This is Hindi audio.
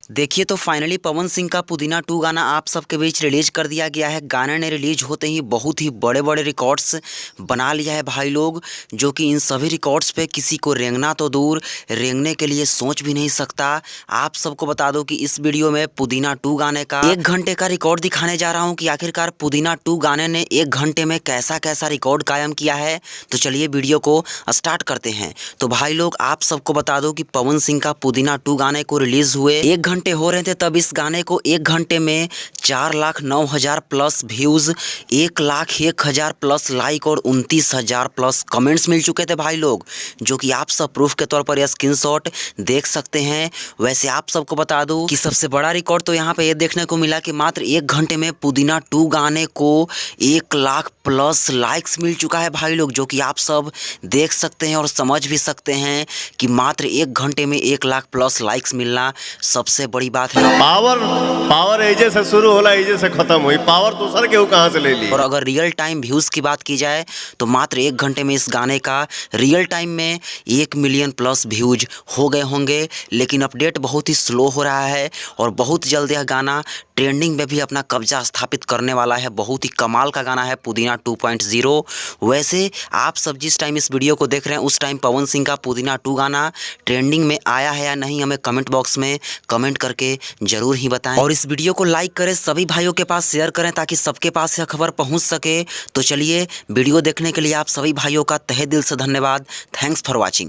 देखिए तो फाइनली पवन सिंह का पुदीना 2 गाना आप सबके बीच रिलीज कर दिया गया है। गाने ने रिलीज होते ही बहुत ही बड़े बड़े रिकॉर्ड्स बना लिया है भाई लोग, जो कि इन सभी रिकॉर्ड्स पे किसी को रेंगना तो दूर, रेंगने के लिए सोच भी नहीं सकता। आप सबको बता दो कि इस वीडियो में पुदीना 2 गाने का 1 घंटे का रिकॉर्ड दिखाने जा रहा हूँ कि आखिरकार पुदीना 2 गाने ने 1 घंटे में कैसा कैसा रिकॉर्ड कायम किया है। तो चलिए वीडियो को स्टार्ट करते हैं। तो भाई लोग आप सबको बता दो कि पवन सिंह का पुदीना 2 गाने को रिलीज हुए 1 घंटे हो रहे थे, तब इस गाने को 1 घंटे में 4,09,000 प्लस व्यूज, 1,01,000 प्लस लाइक और 29,000 प्लस कमेंट्स मिल चुके थे भाई लोग, जो कि आप सब प्रूफ के तौर पर यह स्क्रीनशॉट देख सकते हैं। वैसे आप सबको बता दूं कि सबसे बड़ा रिकॉर्ड तो यहाँ पे ये देखने को मिला कि मात्र 1 घंटे में पुदीना 2 गाने को 1 लाख प्लस लाइक्स मिल चुका है भाई लोग, जो कि आप सब देख सकते हैं और समझ भी सकते हैं कि मात्र 1 घंटे में 1 लाख प्लस लाइक्स मिलना सबसे बड़ी बात है। पावर एजे से शुरू होला, एजे से खत्म हुई, पावर दूसर के कहां से ले ली। और अगर रियल टाइम व्यूज की बात की जाए तो मात्र 1 घंटे में इस गाने का रियल टाइम में 1 मिलियन प्लस व्यूज हो गए होंगे। लेकिन अपडेट बहुत ही स्लो हो रहा है और बहुत जल्द यह गाना ट्रेंडिंग में भी अपना कब्जा स्थापित करने वाला है। बहुत ही कमाल का गाना है पुदीना 2.0। वैसे आप सब जिस टाइम इस वीडियो को देख रहे हैं उस टाइम पवन सिंह का पुदीना 2 गाना ट्रेंडिंग में आया है या नहीं, हमें कमेंट बॉक्स में कमेंट करके जरूर ही बताएं। और इस वीडियो को लाइक करें, सभी भाइयों के पास शेयर करें ताकि सबके पास यह खबर पहुंच सके। तो चलिए वीडियो देखने के लिए आप सभी भाइयों का तहे दिल से धन्यवाद। Thanks for watching.